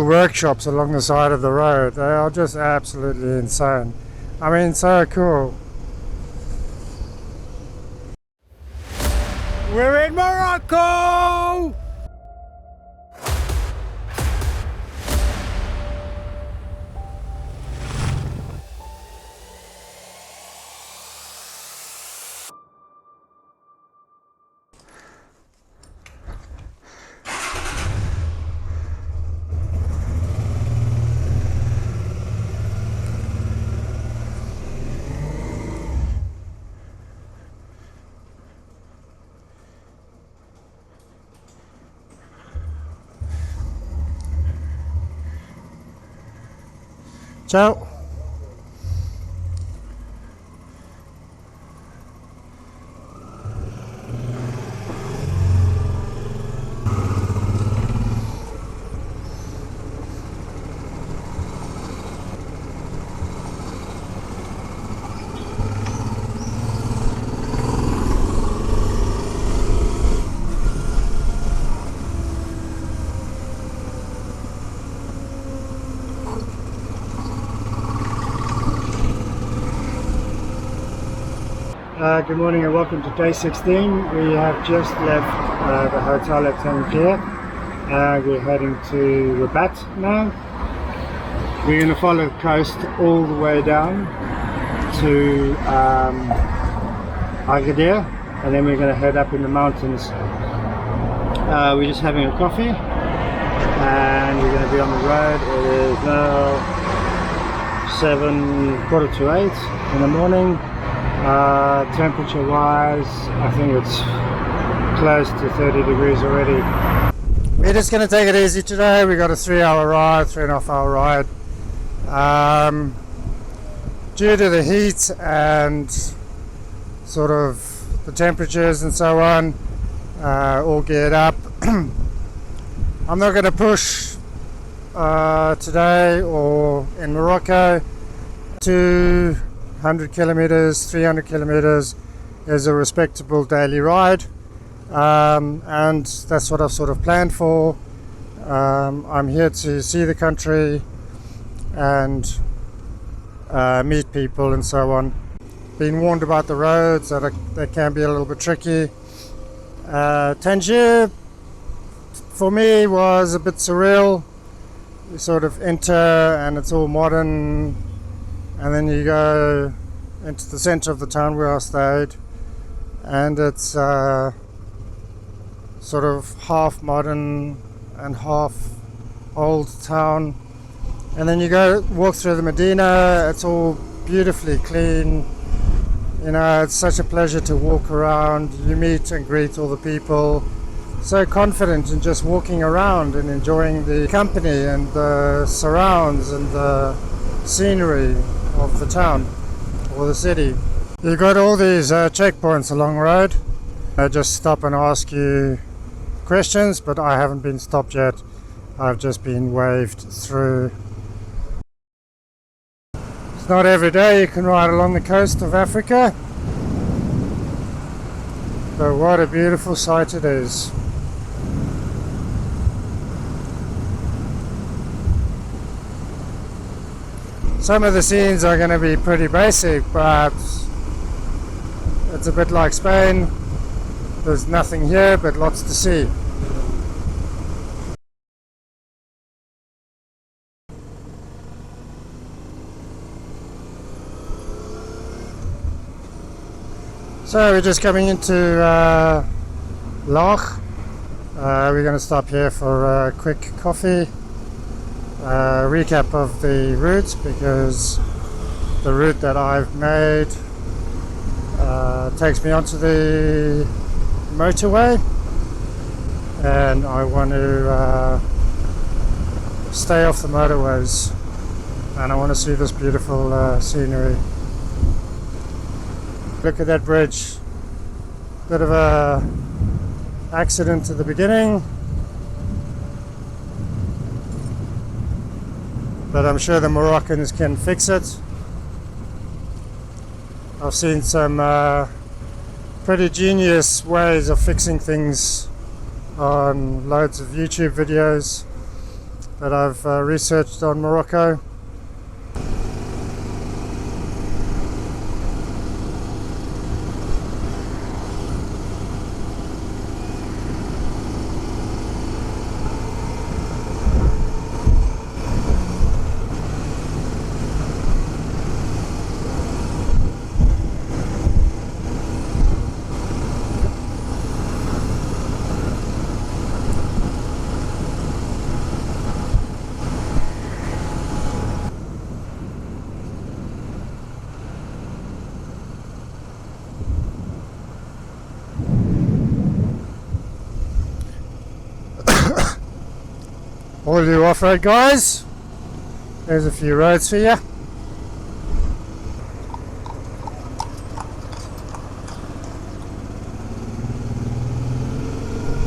workshops along the side of the road. They are just absolutely insane. I mean, so cool. We're in Morocco! Ciao. Good morning and welcome to day 16. We have just left the hotel at Tangier. We're heading to Rabat now. We're going to follow the coast all the way down to Agadir, and then we're going to head up in the mountains. We're just having a coffee and we're going to be on the road. It is now 7:45 in the morning. Temperature wise, I think it's close to 30 degrees already. We're just going to take it easy today. We got a 3-hour ride, 3.5-hour ride. Due to the heat and sort of the temperatures and so on, all geared up. I'm not going to push today or in Morocco. 200 kilometers, 300 kilometers is a respectable daily ride, and that's what I've sort of planned for. I'm here to see the country and meet people and so on. Been warned about the roads that they can be a little bit tricky. Tangier for me was a bit surreal. You sort of enter and it's all modern, and then you go into the center of the town where I stayed, and it's sort of half modern and half old town. And then you go walk through the medina. It's all beautifully clean. You know, it's such a pleasure to walk around. You meet and greet all the people. So confident in just walking around and enjoying the company and the surrounds and the scenery of the town or the city. You got all these checkpoints along the road. They just stop and ask you questions, but I haven't been stopped yet. I've just been waved through. It's not every day you can ride along the coast of Africa, but what a beautiful sight it is. Some of the scenes are going to be pretty basic, but it's a bit like Spain. There's nothing here but lots to see. So we're just coming into Loch. We're going to stop here for a quick coffee. Recap of the route, because the route that I've made takes me onto the motorway, and I want to stay off the motorways, and I want to see this beautiful scenery. Look at that bridge. Bit of a accident at the beginning, but I'm sure the Moroccans can fix it. I've seen some pretty genius ways of fixing things on loads of YouTube videos. that I've researched on Morocco. All you off-road guys, there's a few roads for you.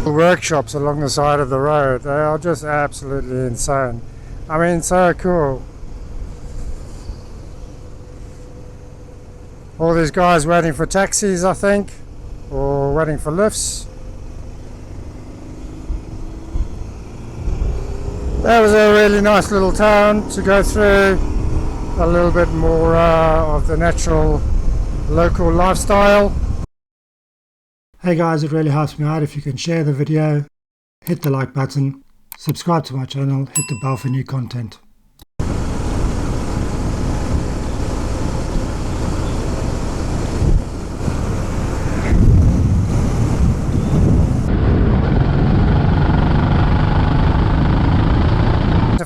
The workshops along the side of the road, they are just absolutely insane. I mean, so cool. All these guys waiting for taxis, I think, or waiting for lifts. That was a really nice little town to go through, a little bit more of the natural local lifestyle. Hey guys, it really helps me out if you can share the video, hit the like button, subscribe to my channel, hit the bell for new content.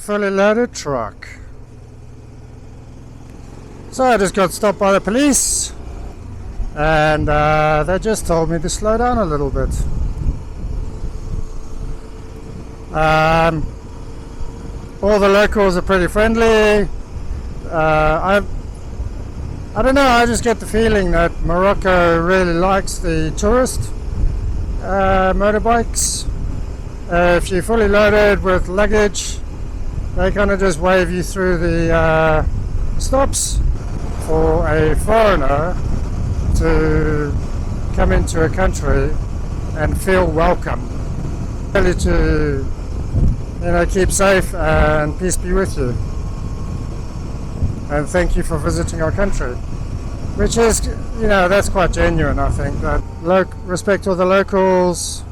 Fully loaded truck. So I just got stopped by the police and they just told me to slow down a little bit. All the locals are pretty friendly. I don't know, I just get the feeling that Morocco really likes the tourist motorbikes. If you're fully loaded with luggage, they kind of just wave you through the stops. For a foreigner to come into a country and feel welcome, really to, keep safe and peace be with you, and thank you for visiting our country, which is, that's quite genuine. I think that respect all the locals,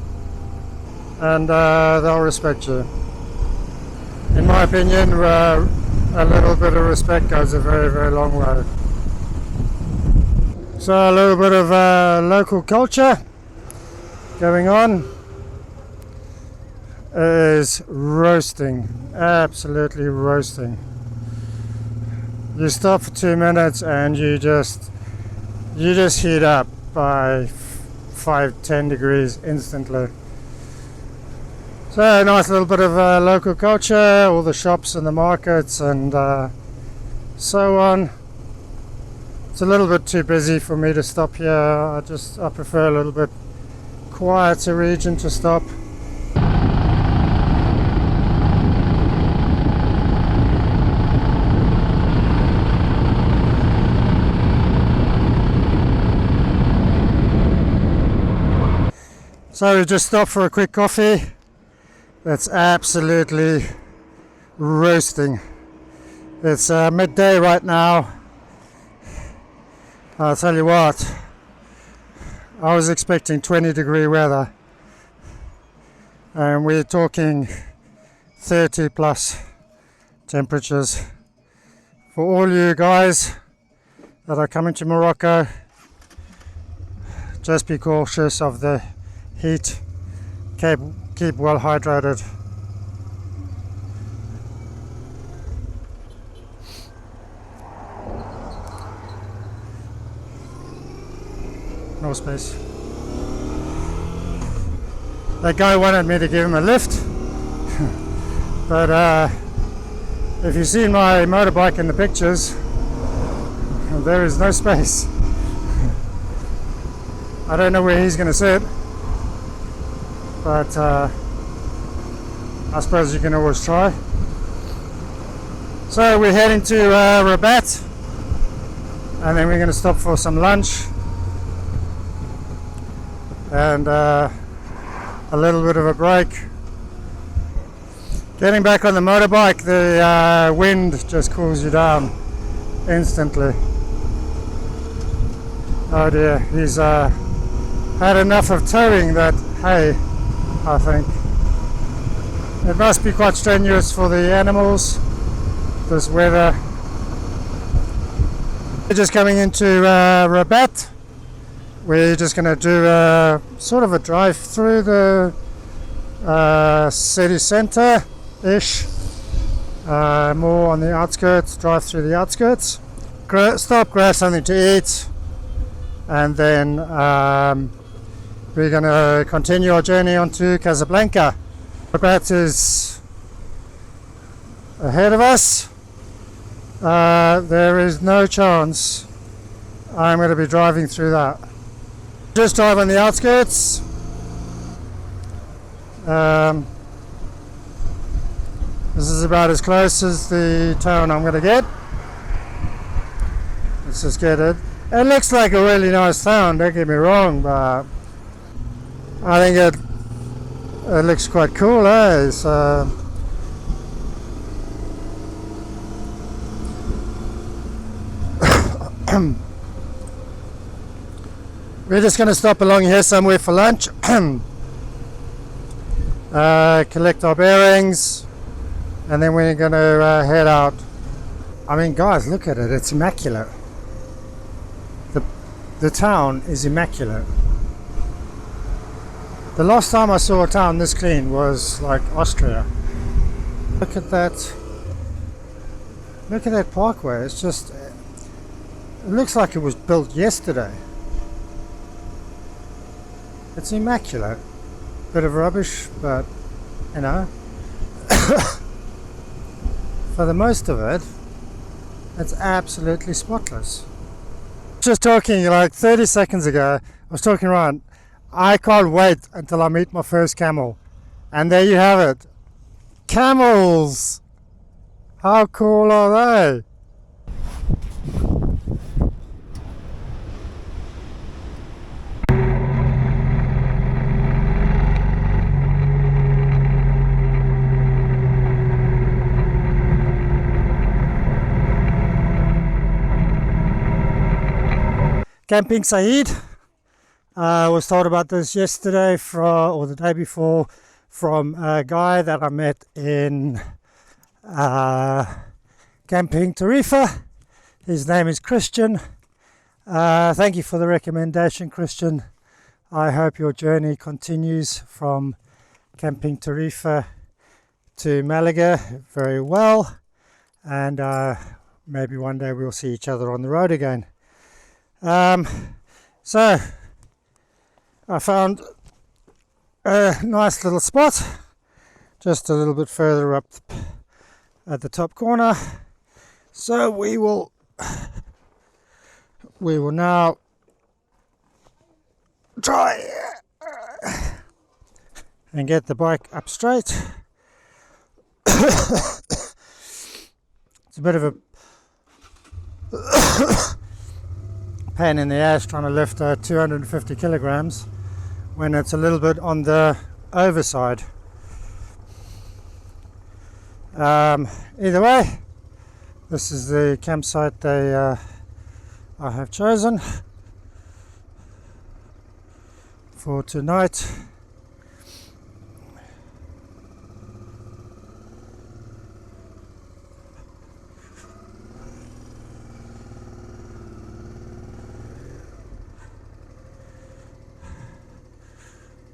and they'll respect you. In my opinion, a little bit of respect goes a very, very long way. So a little bit of local culture going on. It is roasting, absolutely roasting. You stop for 2 minutes and you just heat up by 5-10 degrees instantly. So a nice little bit of local culture, all the shops and the markets and so on. It's a little bit too busy for me to stop here. I prefer a little bit quieter region to stop. So we just stopped for a quick coffee. That's absolutely roasting. It's midday right now. I'll tell you what, I was expecting 20-degree weather, and we're talking 30 plus temperatures. For all you guys that are coming to Morocco, just be cautious of the heat. Keep well hydrated. No space. That guy wanted me to give him a lift, but if you've seen my motorbike in the pictures, there is no space. I don't know where he's going to sit, but I suppose you can always try. So we're heading to Rabat, and then we're going to stop for some lunch and a little bit of a break. Getting back on the motorbike, the wind just cools you down instantly. Oh dear, he's had enough of towing that hay, I think. It must be quite strenuous for the animals, this weather. We're just coming into Rabat. We're just going to do sort of a drive through the city centre-ish. More on the outskirts, drive through the outskirts. Stop, grab something to eat. And then we're going to continue our journey onto Casablanca. Rabat is ahead of us. There is no chance I'm going to be driving through that. Just drive on the outskirts. This is about as close as the town I'm going to get. Let's just get it. It looks like a really nice town, don't get me wrong, but I think it looks quite cool, eh? So we're just going to stop along here somewhere for lunch, collect our bearings, and then we're going to head out. I mean, guys, look at it, it's immaculate. The town is immaculate. The last time I saw a town this clean was like Austria. Look at that. Look at that parkway. It's just, it looks like it was built yesterday. It's immaculate. Bit of rubbish, but you know, for the most of it, it's absolutely spotless. Just talking like 30 seconds ago, I was talking around, I can't wait until I meet my first camel. And there you have it. Camels! How cool are they? Camping Said. I was told about this yesterday or the day before from a guy that I met in Camping Tarifa. His name is Christian. Thank you for the recommendation, Christian. I hope your journey continues from Camping Tarifa to Malaga very well, and maybe one day we'll see each other on the road again. So I found a nice little spot just a little bit further up at the top corner, so we will now try and get the bike up straight. It's a bit of a pain in the ass trying to lift 250 kilograms when it's a little bit on the overside. Either way, this is the campsite I have chosen for tonight.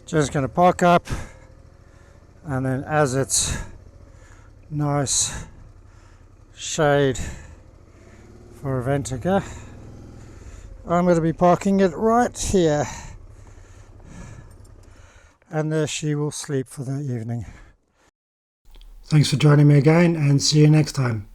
Just going to park up, and then as it's nice shade for Adventure, I'm going to be parking it right here, and there she will sleep for the evening. Thanks for joining me again, and see you next time.